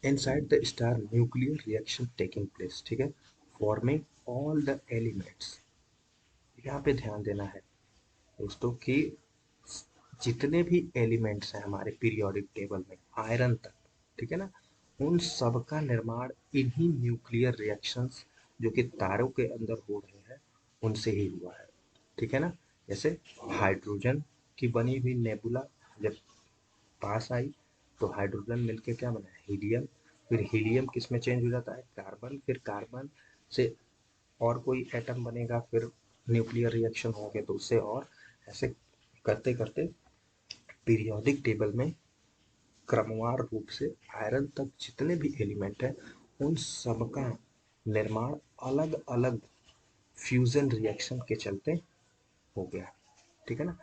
Inside the star nuclear reaction taking place. ठीक है। Forming all the elements. यहाँ पे ध्यान देना है दोस्तों कि जितने भी एलिमेंट्स हैं हमारे पीरियोडिक टेबल में, आयरन तक, ठीक है ना, उन सब का निर्माण इन्हीं न्यूक्लियर रिएक्शंस जो कि तारों के अंदर हो रहे हैं उनसे ही हुआ है। ठीक है ना? जैसे हाइड्रोजन की बनी हुई नेबुला जब पास आई तो हाइड्रोजन मिलके क्या बना? हीलियम। फिर हीलियम किस में चेंज हो जाता है? कार्बन। फिर कार्बन से और कोई एटम बनेगा, फिर न्यूक्लियर रिएक्शन होंगे तो उससे और ऐसे करते करते पीरियोडिक टेबल में क्रमवार रूप से आयरन तक जितने भी एलिमेंट हैं उन सब का निर्माण अलग अलग फ्यूजन रिएक्शन के चलते हो गया। ठीक है ना?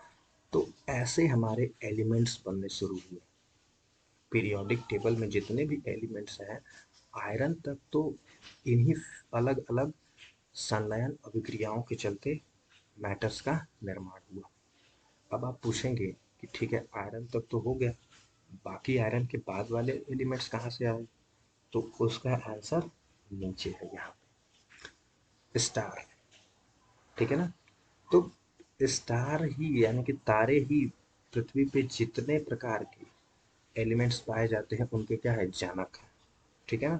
तो ऐसे हमारे एलिमेंट्स बनने शुरू हुए। पीरियोडिक टेबल में जितने भी एलिमेंट्स हैं आयरन तक तो इन्हीं अलग अलग संलयन अभिक्रियाओं के चलते मैटर्स का निर्माण हुआ। अब आप पूछेंगे कि ठीक है आयरन तक तो हो गया, बाकी आयरन के बाद वाले एलिमेंट्स कहाँ से आए? तो उसका आंसर नीचे है यहाँ पे, स्टार। ठीक है ना? तो स्टार ही यानी कि तारे ही पृथ्वी पे जितने प्रकार के एलिमेंट्स पाए जाते हैं उनके क्या है? जनक है। ठीक है ना?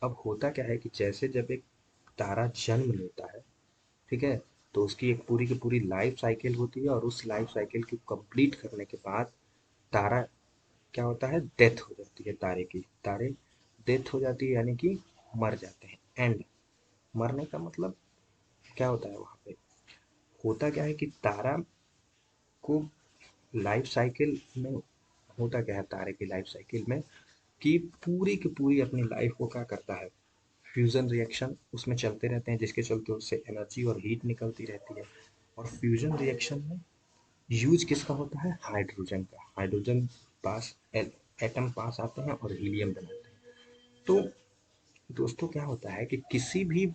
अब होता क्या है कि जैसे जब एक तारा जन्म लेता है, ठीक है, तो उसकी एक पूरी की पूरी लाइफ साइकिल होती है और उस लाइफ साइकिल को कंप्लीट करने के बाद तारा क्या होता है? डेथ हो जाती है तारे की। तारे डेथ हो जाती है यानी कि मर जाते हैं। एंड मरने का मतलब क्या होता है वहां पे? होता क्या है कि तारा को लाइफ साइकिल में होता क्या है तारे की लाइफ साइकिल में कि पूरी की पूरी अपनी लाइफ को क्या करता है? फ्यूजन रिएक्शन उसमें चलते रहते हैं जिसके चलते उससे एनर्जी और हीट निकलती रहती है। और फ्यूजन रिएक्शन में यूज किसका होता है? हाइड्रोजन का। हाइड्रोजन पास एटम पास आते हैं और हीलियम बनाते हैं। तो दोस्तों क्या होता है कि किसी भी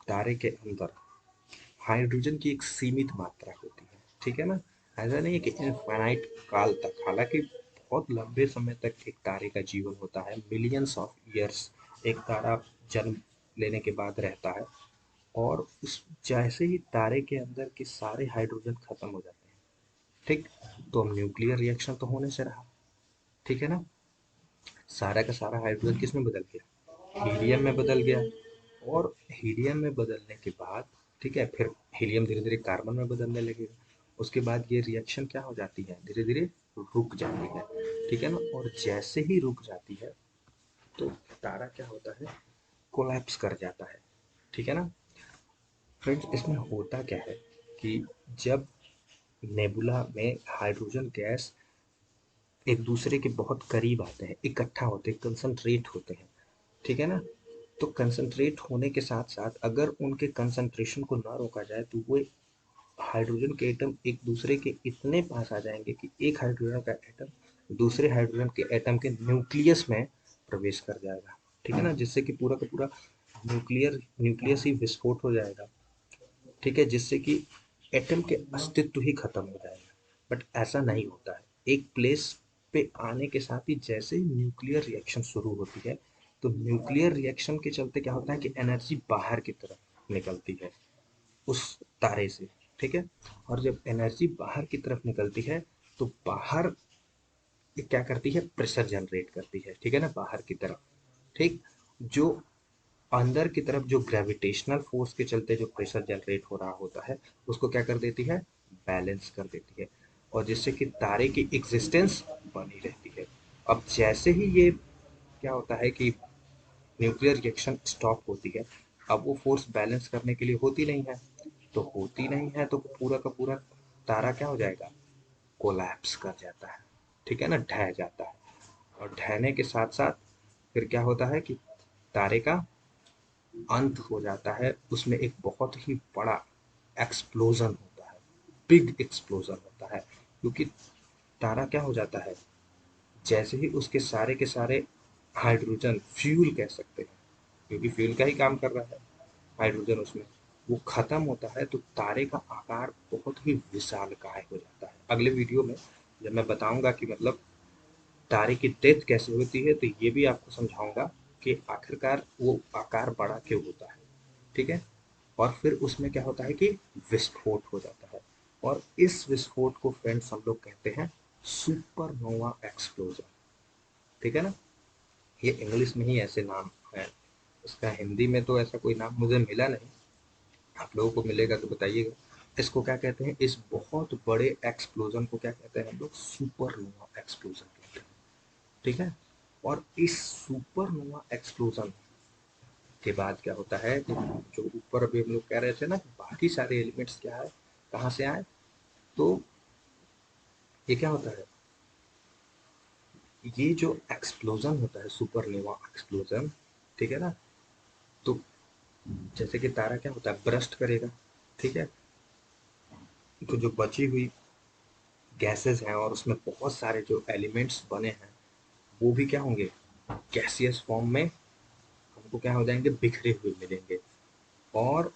तारे के अंदर हाइड्रोजन की एक सीमित मात्रा होती है। ठीक है ना? ऐसा नहीं है कि इनफाइनाइट काल तक, हालांकि बहुत लंबे समय तक एक तारे का जीवन होता है, मिलियंस ऑफ ईयर्स एक तारा जन्म लेने के बाद रहता है। और उस जैसे ही तारे के अंदर के सारे हाइड्रोजन खत्म हो जाते हैं, ठीक, तो न्यूक्लियर रिएक्शन तो होने से रहा। ठीक है ना? सारा का सारा हाइड्रोजन किस में बदल गया? हीलियम में बदल गया। और हीलियम में बदलने के बाद, ठीक है, फिर हीलियम धीरे धीरे कार्बन में बदलने लगेगा। उसके बाद ये रिएक्शन क्या हो जाती है? धीरे धीरे रुक जाती है। ठीक है ना? और जैसे ही रुक जाती है तो तारा क्या होता है? कोलैप्स कर जाता है। ठीक है ना? फ्रेंड्स इसमें होता क्या है कि जब नेबुला में हाइड्रोजन गैस एक दूसरे के बहुत करीब आते हैं, इकट्ठा होते हैं, कंसंट्रेट होते हैं, ठीक है ना? तो कंसंट्रेट होने के साथ साथ अगर उनके कंसंट्रेशन को ना रोका जाए तो वो हाइड्रोजन के एटम एक दूसरे के इतने पास आ जाएंगे कि एक हाइड्रोजन का एटम दूसरे हाइड्रोजन के एटम के न्यूक्लियस में प्रवेश कर जाएगा। ठीक है ना? जिससे कि पूरा का पूरा न्यूक्लियस ही विस्फोट हो जाएगा। ठीक है? जिससे कि एटम के अस्तित्व ही खत्म हो जाएगा। बट ऐसा नहीं होता है। एक प्लेस पे आने के साथ ही जैसे ही न्यूक्लियर रिएक्शन शुरू होती है तो न्यूक्लियर रिएक्शन के चलते क्या होता है कि एनर्जी बाहर की तरफ निकलती है उस तारे से। ठीक है? और जब एनर्जी बाहर की तरफ निकलती है तो बाहर ये क्या करती है? प्रेशर जनरेट करती है। ठीक है ना? बाहर की तरफ। ठीक। जो अंदर की तरफ जो ग्रेविटेशनल फोर्स के चलते जो प्रेशर जनरेट हो रहा होता है उसको क्या कर देती है? बैलेंस कर देती है। और जिससे कि तारे की एग्जिस्टेंस बनी रहती है। अब जैसे ही ये क्या होता है कि न्यूक्लियर रिएक्शन स्टॉप होती है, अब वो फोर्स बैलेंस करने के लिए होती नहीं है। तो होती नहीं है तो पूरा का पूरा तारा क्या हो जाएगा? कोलैप्स कर जाता है। ठीक है ना? ढह जाता है। और ढहने के साथ साथ फिर क्या होता है कि तारे का अंत हो जाता है। उसमें एक बहुत ही बड़ा एक्सप्लोजन होता है, बिग एक्सप्लोजन होता है। क्योंकि तारा क्या हो जाता है? जैसे ही उसके सारे के सारे हाइड्रोजन फ्यूल कह सकते हैं, क्योंकि फ्यूल का ही काम कर रहा है हाइड्रोजन उसमें, वो खत्म होता है तो तारे का आकार बहुत ही विशालकाय हो जाता है। अगले वीडियो में जब मैं बताऊंगा कि मतलब तारे की डेथ कैसे होती है तो ये भी आपको समझाऊंगा कि आखिरकार वो आकार बड़ा क्यों होता है। ठीक है? और फिर उसमें क्या होता है कि विस्फोट हो जाता है। और इस विस्फोट को फ्रेंड्स हम लोग कहते हैं सुपरनोवा एक्सप्लोजन। ठीक है ना? ये इंग्लिश में ही ऐसे नाम है, इसका हिंदी में तो ऐसा कोई नाम मुझे मिला नहीं। आप लोगों को मिलेगा तो बताइएगा। इसको क्या कहते हैं, इस बहुत बड़े एक्सप्लोजन को क्या कहते हैं हम लोग, सुपरनोवा एक्सप्लोजन कहते हैं। ठीक है। और इस सुपरनोवा एक्सप्लोजन के बाद क्या होता है कि जो ऊपर अभी हम लोग कह रहे थे ना कि बाकी सारे एलिमेंट्स क्या है, कहाँ से आए, तो ये क्या होता है, ये जो एक्सप्लोजन होता है सुपरनोवा एक्सप्लोजन, ठीक है ना, तो जैसे कि तारा क्या होता है, ब्रस्ट करेगा। ठीक है। तो जो बची हुई गैसेस हैं और उसमें बहुत सारे जो एलिमेंट्स बने हैं वो भी क्या होंगे, गैसियस फॉर्म में हमको क्या हो जाएंगे, बिखरे हुए मिलेंगे। और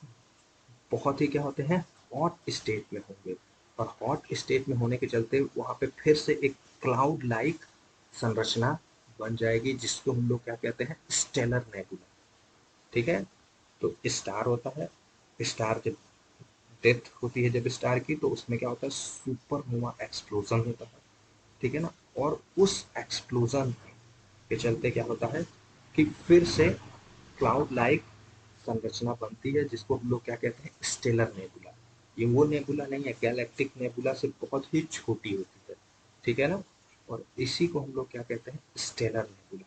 बहुत ही क्या होते हैं, हॉट स्टेट में होंगे। और हॉट स्टेट में होने के चलते वहां पे फिर से एक क्लाउड लाइक संरचना बन जाएगी, जिसको हम लोग क्या कहते हैं, स्टेलर नेबुला। ठीक है। तो स्टार होता है, स्टार जब डेथ होती है जब स्टार की, तो उसमें क्या होता है, सुपरनोवा एक्सप्लोजन होता है। ठीक है ना। और उस एक्सप्लोजन के चलते क्या होता है कि फिर से क्लाउड लाइक संरचना बनती है, जिसको हम लोग क्या कहते हैं, स्टेलर नेबुला। ये वो नेबुला नहीं है, गैलेक्टिक नेबुला से बहुत ही छोटी होती है। ठीक है ना। और इसी को हम लोग क्या कहते हैं, स्टेलर नेबुला।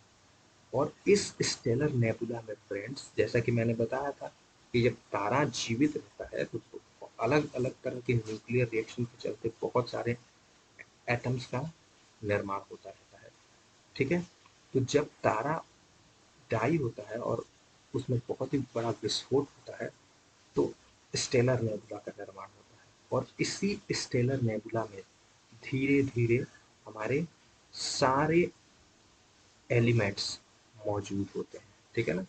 और इस स्टेलर नेबुला में फ्रेंड्स, जैसा कि मैंने बताया था कि जब तारा जीवित रहता है तो अलग अलग तरह के न्यूक्लियर रिएक्शन के चलते बहुत सारे एटम्स का निर्माण होता रहता है। ठीक है। तो जब तारा डाई होता है और उसमें बहुत ही बड़ा विस्फोट होता है, तो स्टेलर नेबुला का निर्माण होता है। और इसी स्टेलर नेबुला में धीरे धीरे हमारे सारे एलिमेंट्स मौजूद होते हैं। ठीक है ना।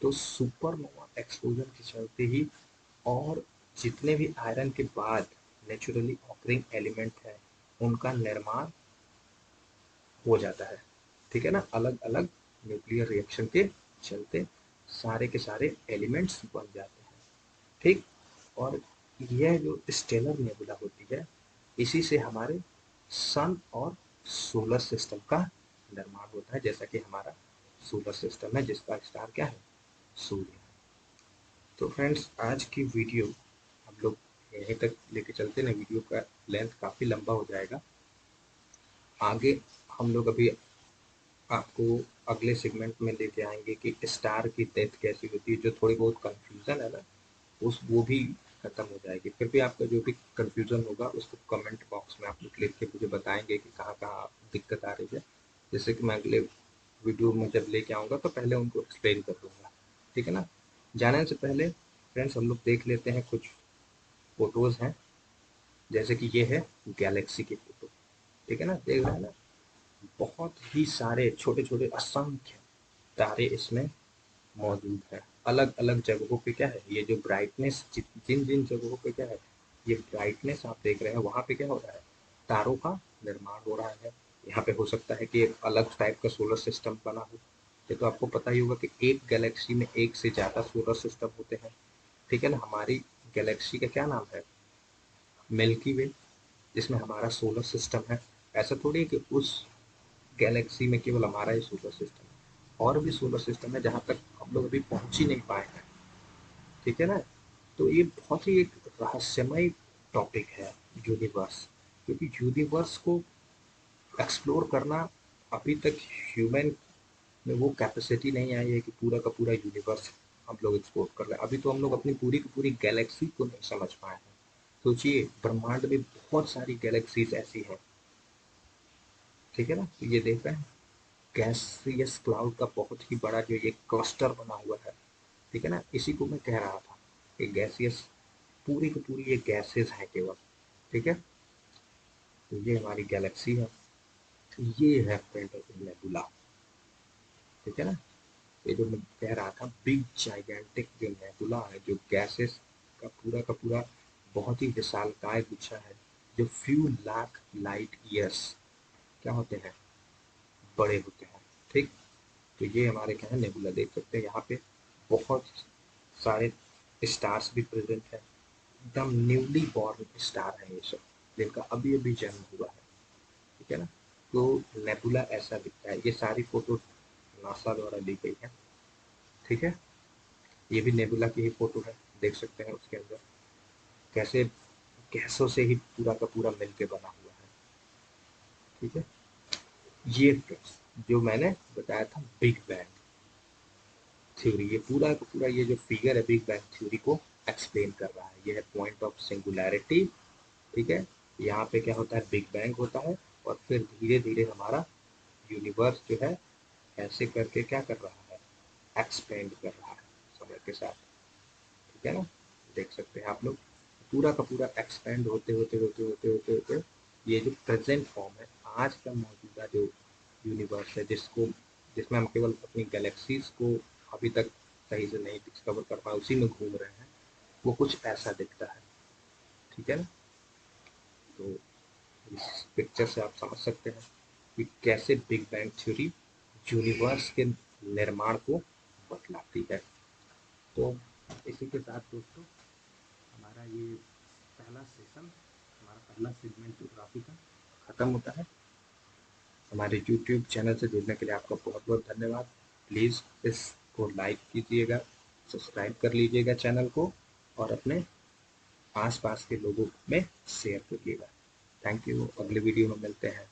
तो सुपरनोवा एक्सप्लोजन के चलते ही और जितने भी आयरन के बाद नेचुरली ऑकरिंग एलिमेंट है उनका निर्माण हो जाता है। ठीक है ना। अलग अलग न्यूक्लियर रिएक्शन के चलते सारे के सारे एलिमेंट्स बन जाते हैं। ठीक। और यह जो स्टेलर नेबुला होती है, इसी से हमारे सन और सोलर सिस्टम का निर्माण होता है, जैसा कि हमारा सोलर सिस्टम है जिसका स्टार क्या है, सूर्य है। तो फ्रेंड्स आज की वीडियो हम लोग यहीं तक लेके चलते ना, वीडियो का लेंथ काफ़ी लंबा हो जाएगा। आगे हम लोग अभी आपको अगले सेगमेंट में लेके आएंगे कि स्टार की डेथ कैसी होती है, जो थोड़ी बहुत कंफ्यूजन है ना, उस वो भी खत्म हो जाएगी। फिर भी आपका जो भी कंफ्यूजन होगा उसको कमेंट बॉक्स में आप लोग लिख के मुझे बताएंगे कि कहाँ कहाँ दिक्कत आ रही है, जैसे कि मैं अगले वीडियो में जब लेके आऊँगा तो पहले उनको एक्सप्लेन कर दूंगा। ठीक है ना। जाने से पहले फ्रेंड्स हम लोग देख लेते हैं कुछ फोटोज़ हैं, जैसे कि ये है गैलेक्सी की फोटो। ठीक है ना, देख रहे हैं ना, बहुत ही सारे छोटे छोटे असंख्य तारे इसमें मौजूद है। अलग अलग जगहों पे क्या है, ये जो ब्राइटनेस जिन जिन जगहों पे क्या है, ये ब्राइटनेस आप देख रहे हैं, वहां पे क्या हो रहा है, तारों का निर्माण हो रहा है। यहाँ पे हो सकता है कि एक अलग टाइप का सोलर सिस्टम बना हो। ये तो आपको पता ही होगा कि एक गैलेक्सी में एक से ज़्यादा सोलर सिस्टम होते हैं। ठीक है ना। हमारी गैलेक्सी का क्या नाम है, मिल्की वे, जिसमें हमारा सोलर सिस्टम है। ऐसा थोड़ी है कि उस गैलेक्सी में केवल हमारा ही सोलर सिस्टम है, और भी सोलर सिस्टम है जहाँ तक हम लोग अभी पहुँच ही नहीं पाए हैं। ठीक है ना। तो ये बहुत ही एक रहस्यमय टॉपिक है, यूनिवर्स। क्योंकि यूनिवर्स को एक्सप्लोर करना अभी तक ह्यूमन में वो कैपेसिटी नहीं आई है कि पूरा का पूरा यूनिवर्स हम लोग एक्सप्लोर कर रहे हैं। अभी तो हम लोग अपनी पूरी की पूरी गैलेक्सी को नहीं समझ पाए हैं। सोचिए, ब्रह्मांड में बहुत सारी गैलेक्सीज ऐसी हैं। ठीक है ना। तो ये देख रहे हैं, गैसियस क्लाउड का बहुत ही बड़ा जो ये क्लस्टर बना हुआ है। ठीक है ना। इसी को मैं कह रहा था कि गैसियस पूरी की पूरी ये गैसेस है केवल। ठीक है। तो ये हमारी गैलेक्सी है, ये है फ्रेंड नेबुला। ठीक है ना। ये जो मैं कह रहा था, बिग जाइगेंटिक जो नेबुला है, जो गैसेस का पूरा बहुत ही विशालकाय गुच्छा है, जो फ्यू लाख लाइट ईयर्स क्या होते हैं, बड़े होते हैं। ठीक। तो ये हमारे क्या है, नेबुला देख सकते हैं यहाँ पे बहुत सारे स्टार्स भी प्रेजेंट है। एकदम न्यूली बॉर्न स्टार है ये सब, जिनका अभी अभी जन्म हुआ है। ठीक है ना। तो नेबुला ऐसा दिखता है। ये सारी फोटो नासा द्वारा ली गई है। ठीक है, ये भी नेबुला की ही फोटो है, देख सकते हैं उसके अंदर कैसे गैसों से ही पूरा का पूरा मिलके बना हुआ है। ठीक है, ये जो मैंने बताया था बिग बैंग थ्योरी, ये पूरा का पूरा ये जो फिगर है बिग बैंग थ्योरी को एक्सप्लेन कर रहा है। ये है पॉइंट ऑफ सिंगुलैरिटी। ठीक है, यहाँ पे क्या होता है, बिग बैंग होता है और फिर धीरे धीरे हमारा यूनिवर्स जो है ऐसे करके क्या कर रहा है, एक्सपेंड कर रहा है समय के साथ। ठीक है ना, देख सकते हैं आप लोग पूरा का पूरा एक्सपेंड होते होते होते होते होते होते ये जो प्रेजेंट फॉर्म है, आज का मौजूदा जो यूनिवर्स है, जिसमें हम केवल अपनी गैलेक्सीज को अभी तक सही से नहीं डिस्कवर कर पाए, उसी में घूम रहे हैं, वो कुछ ऐसा दिखता है। ठीक है ना, तो इस पिक्चर से आप समझ सकते हैं कि कैसे बिग बैंग थ्योरी यूनिवर्स के निर्माण को बतलाती है। तो इसी के साथ दोस्तों हमारा ये पहला सेशन, हमारा पहला सेगमेंट ज्योग्राफी का खत्म होता है। हमारे यूट्यूब चैनल से जुड़ने के लिए आपका बहुत बहुत धन्यवाद। प्लीज़ इसको लाइक कीजिएगा, सब्सक्राइब कर लीजिएगा चैनल को और अपने आसपास के लोगों में शेयर करिएगा। थैंक यू, अगले वीडियो में मिलते हैं।